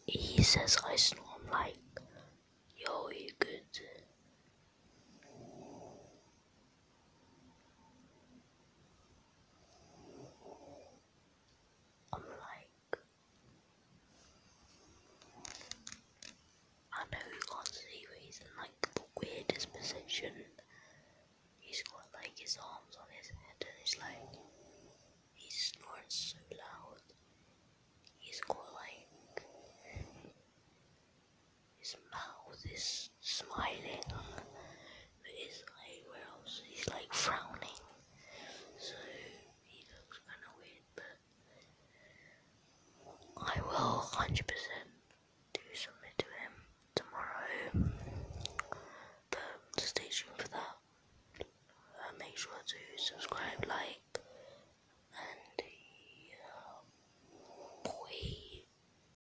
he says I snore, I'm like, yo, you good? I'm like, I know you can't see, but he's in like the weirdest position. He's got like his arms on his head and he's snoring so loud. He's got like, his mouth is smiling, but his eyebrows, he's like frowning. So he looks kind of weird, but I will 100% do something to him tomorrow. But stay tuned for that. Make sure to subscribe, like,